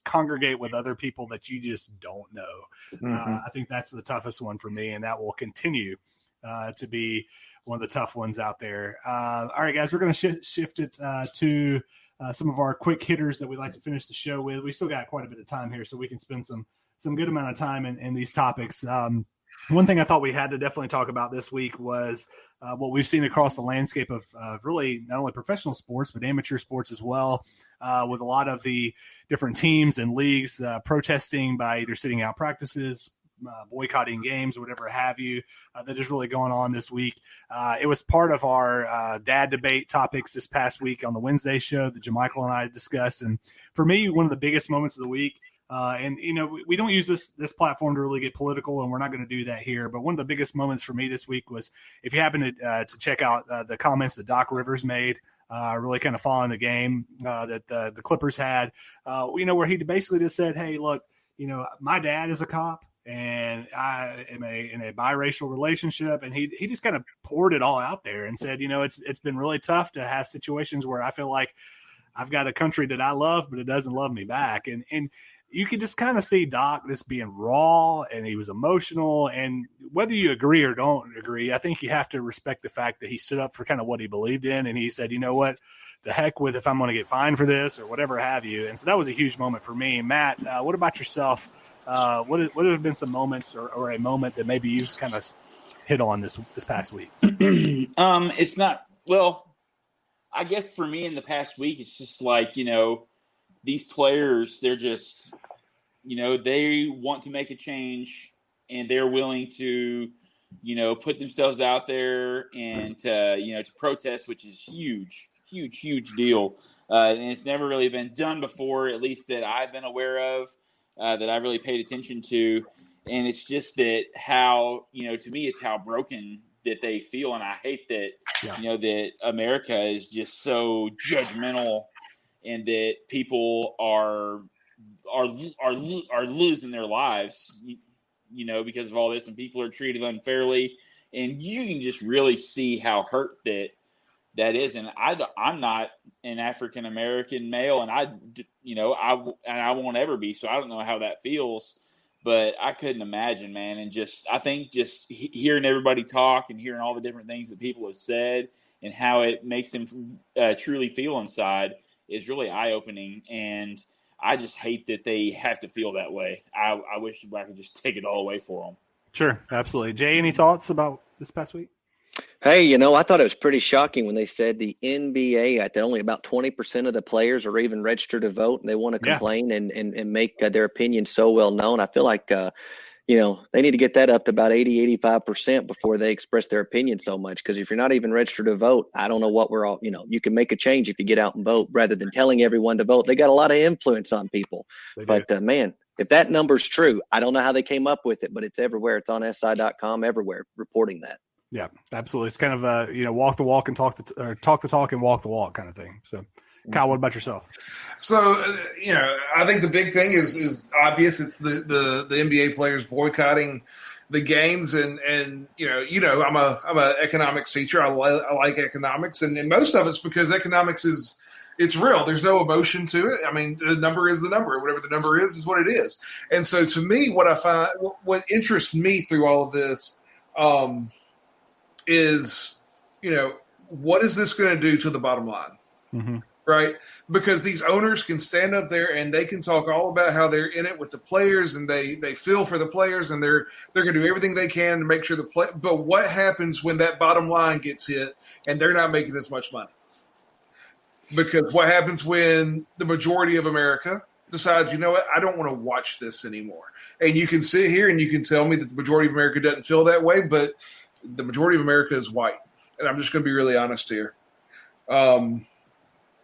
congregate with other people that you just don't know. I think that's the toughest one for me. And that will continue to be one of the tough ones out there. All right, guys, we're going to shift it to some of our quick hitters that we like to finish the show with. We still got quite a bit of time here, so we can spend some good amount of time in these topics. One thing I thought we had to definitely talk about this week was what we've seen across the landscape of really not only professional sports, but amateur sports as well, with a lot of the different teams and leagues protesting by either sitting out practices, boycotting games, whatever have you, that is really going on this week. It was part of our dad debate topics this past week on the Wednesday show that Jamichael and I discussed. And for me, one of the biggest moments of the week, we don't use this platform to really get political, and we're not going to do that here. But one of the biggest moments for me this week was, if you happen to check out the comments that Doc Rivers made, really kind of following the game that the Clippers had, where he basically just said, hey, look, my dad is a cop and I am in a biracial relationship. And he just kind of poured it all out there and said, it's been really tough to have situations where I feel like I've got a country that I love, but it doesn't love me back. And you could just kind of see Doc just being raw, and he was emotional. And whether you agree or don't agree, I think you have to respect the fact that he stood up for kind of what he believed in. And he said, you know what, the heck with if I'm going to get fined for this or whatever have you. And so that was a huge moment for me. Matt, what about yourself? What have been some moments or a moment that maybe you've kind of hit on this past week? It's not, well, I guess for me in the past week, it's just like, these players, they're just, they want to make a change, and they're willing to, put themselves out there and to protest, which is huge deal. And it's never really been done before, at least that I've been aware of, that I've really paid attention to. And it's just that how, to me, it's how broken that they feel. And I hate that, that America is just so judgmental, and that people are losing their lives, because of all this, and people are treated unfairly. And you can just really see how hurt that is. And I'm not an African American male, and I won't ever be. So I don't know how that feels. But I couldn't imagine, man. And I think hearing everybody talk and hearing all the different things that people have said and how it makes them truly feel inside is really eye-opening. And I just hate that they have to feel that way. I wish I could just take it all away for them. Sure, absolutely. Jay, any thoughts about this past week? Hey, I thought it was pretty shocking when they said the NBA, that only about 20% of the players are even registered to vote, and they want to complain and make their opinion so well known. I feel like, they need to get that up to about 80-85% before they express their opinion so much. Because if you're not even registered to vote, I don't know what we're all, you can make a change if you get out and vote rather than telling everyone to vote. They got a lot of influence on people. But, man, if that number's true, I don't know how they came up with it, but it's everywhere. It's on SI.com, everywhere, reporting that. Yeah, absolutely. It's kind of a, walk the walk and talk the talk and walk the walk kind of thing. So, Kyle, what about yourself? So, I think the big thing is obvious. It's the NBA players boycotting the games, and I'm a economics teacher. I like economics, and most of it's because economics it's real. There's no emotion to it. I mean, the number is the number. Whatever the number is what it is. And so, to me, what interests me through all of this is, what is this going to do to the bottom line? Mm-hmm. Right? Because these owners can stand up there and they can talk all about how they're in it with the players and they feel for the players and they're going to do everything they can to make sure but what happens when that bottom line gets hit and they're not making as much money? Because what happens when the majority of America decides, you know what, I don't want to watch this anymore. And you can sit here and you can tell me that the majority of America doesn't feel that way, but the majority of America is white. And I'm just going to be really honest here.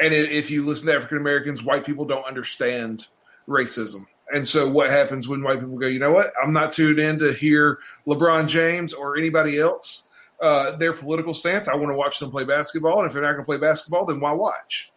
And if you listen to African Americans, white people don't understand racism. And so what happens when white people go, you know what, I'm not tuned in to hear LeBron James or anybody else, their political stance. I want to watch them play basketball. And if they're not going to play basketball, then why watch?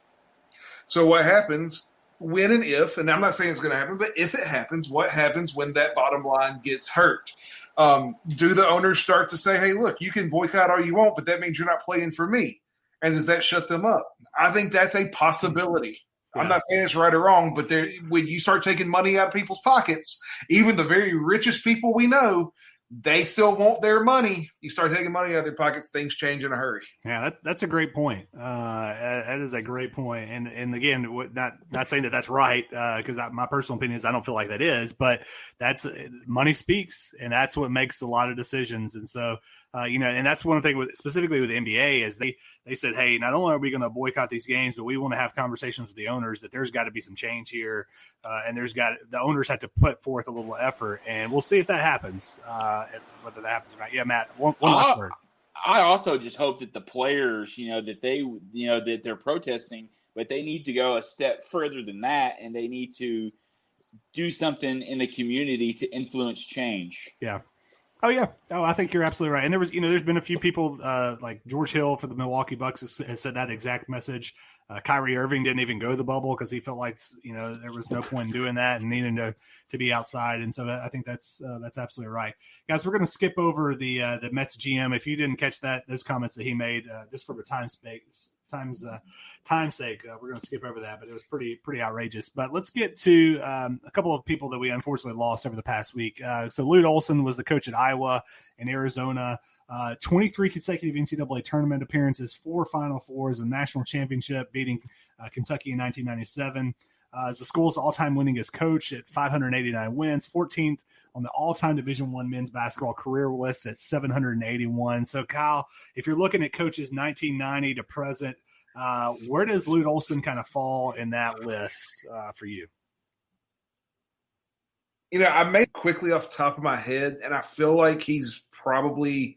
So what happens when and if, and I'm not saying it's going to happen, but if it happens, what happens when that bottom line gets hurt? Do the owners start to say, hey, look, you can boycott all you want, but that means you're not playing for me? And does that shut them up? I think that's a possibility. Yeah. I'm not saying it's right or wrong, but when you start taking money out of people's pockets, even the very richest people we know, they still want their money. You start taking money out of their pockets, things change in a hurry. Yeah, that's a great point. That is a great point. And again, not saying that that's right, because my personal opinion is I don't feel like that is, but that's money speaks, and that's what makes a lot of decisions. And so, and that's one thing specifically with the NBA is they said, hey, not only are we going to boycott these games, but we want to have conversations with the owners that there's got to be some change here, and the owners have to put forth a little effort, and we'll see if that happens. Whether that happens or not. Yeah, Matt. One last word. I also just hope that the players, that they're protesting, but they need to go a step further than that, and they need to do something in the community to influence change. Yeah. Oh, yeah. Oh, I think you're absolutely right. And there was, there's been a few people like George Hill for the Milwaukee Bucks has said that exact message. Kyrie Irving didn't even go to the bubble because he felt like, there was no point in doing that and needing to be outside. And so I think that's absolutely right. Guys, we're going to skip over the Mets GM. If you didn't catch those comments that he made, just for the time's sake, we're going to skip over that, but it was pretty outrageous. But let's get to a couple of people that we unfortunately lost over the past week. So Lute Olsen was the coach at Iowa and Arizona. 23 consecutive NCAA tournament appearances, 4 Final Fours, a national championship, beating Kentucky in 1997. As the school's all-time winningest coach at 589 wins, 14th on the all-time Division I men's basketball career list at 781. So, Kyle, if you're looking at coaches 1990 to present, where does Lute Olsen kind of fall in that list for you? I made quickly off the top of my head, and I feel like he's probably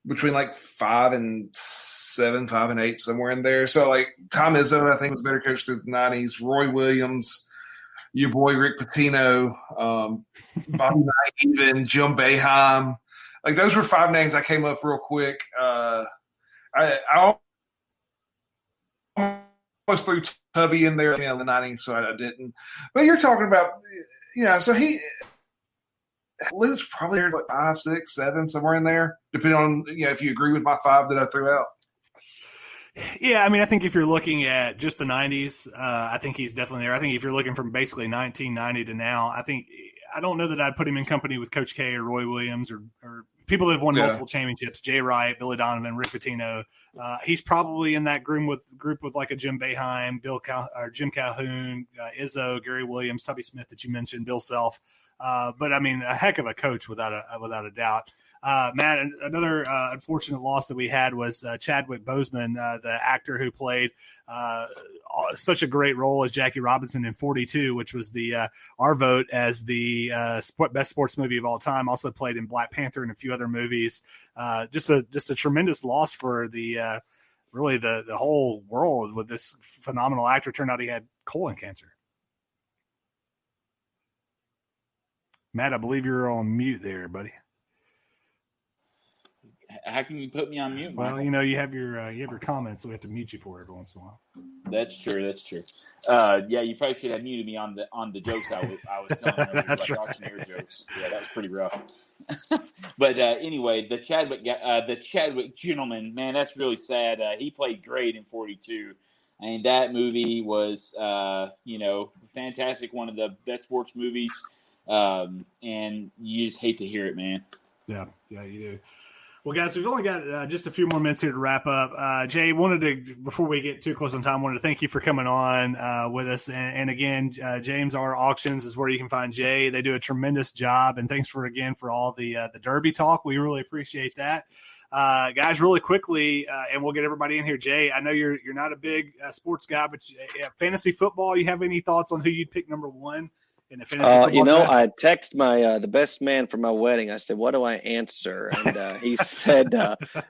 between like 5 and 7, 5 and 8, somewhere in there. So like Tom Izzo, I think was a better coach through the 90s. Roy Williams, your boy Rick Pitino, Bobby Knight, even Jim Boeheim. Like those were 5 names I came up real quick. I almost threw Tubby in there in the 90s, so I didn't. But you're talking about, so Lute's probably there at 5, 6, 7, somewhere in there, depending on, if you agree with my 5 that I threw out. Yeah, I mean, I think if you're looking at just the 90s, I think he's definitely there. I think if you're looking from basically 1990 to now, I think I don't know that I'd put him in company with Coach K or Roy Williams or people that have won multiple championships. Jay Wright, Billy Donovan, Rick Pitino. He's probably in that group with like a Jim Boeheim, Jim Calhoun, Izzo, Gary Williams, Tubby Smith that you mentioned, Bill Self. But I mean, a heck of a coach without a doubt. Matt, another unfortunate loss that we had was Chadwick Boseman, the actor who played such a great role as Jackie Robinson in 42, which was our vote as the best sports movie of all time. Also played in Black Panther and a few other movies. Just a tremendous loss for the really the whole world with this phenomenal actor. Turned out he had colon cancer. Matt, I believe you're on mute there, buddy. How can you put me on mute, Michael? Well, you have your comments, so we have to mute you for it every once in a while. That's true. Yeah, you probably should have muted me on the jokes I was telling earlier, That's like right. auctioneer jokes. Yeah, that was pretty rough. But anyway, the Chadwick gentleman, man, that's really sad. He played great in 42. I mean, that movie was fantastic, one of the best sports movies. And you just hate to hear it, man. Yeah, you do. Well, guys, we've only got just a few more minutes here to wrap up. Jay, before we get too close on time, wanted to thank you for coming on with us. And again, James R. Auctions is where you can find Jay. They do a tremendous job. And thanks for all the Derby talk. We really appreciate that. Guys, really quickly, and we'll get everybody in here. Jay, I know you're not a big sports guy, but fantasy football, you have any thoughts on who you'd pick number one? I text my the best man for my wedding. I said, "What do I answer?" And he said,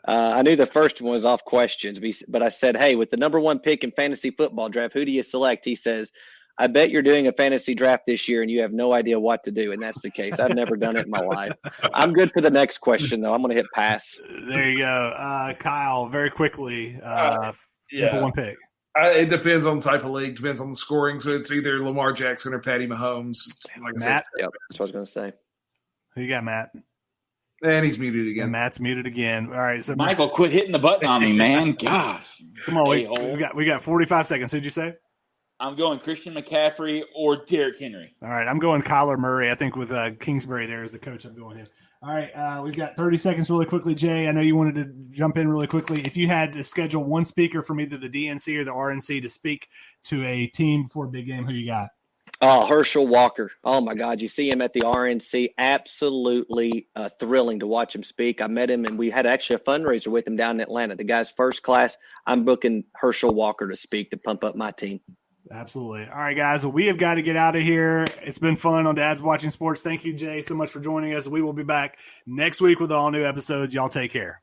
"I knew the first one was off questions, but I said, hey, with the number one pick in fantasy football draft, who do you select?" He says, "I bet you're doing a fantasy draft this year, and you have no idea what to do." And that's the case. I've never done it in my life. I'm good for the next question, though. I'm going to hit pass. There you go, Kyle. Very quickly, number one pick. It depends on the type of league, depends on the scoring. So it's either Lamar Jackson or Patty Mahomes. Like Matt? Yep, that's what I was going to say. Who you got, Matt? And he's muted again. And Matt's muted again. All right. So Michael, quit hitting the button on me, man. Gosh. Come on. We got 45 seconds. Who'd you say? I'm going Christian McCaffrey or Derrick Henry. All right. I'm going Kyler Murray. I think with Kingsbury there as the coach, I'm going him. All right, we've got 30 seconds really quickly. Jay, I know you wanted to jump in really quickly. If you had to schedule one speaker from either the DNC or the RNC to speak to a team before a big game, who you got? Oh, Herschel Walker. Oh, my God. You see him at the RNC. Absolutely thrilling to watch him speak. I met him, and we had actually a fundraiser with him down in Atlanta. The guy's first class. I'm booking Herschel Walker to speak to pump up my team. Absolutely. All right, guys. Well, we have got to get out of here. It's been fun on Dad's Watching Sports. Thank you, Jay, so much for joining us. We will be back next week with an all-new episode. Y'all take care.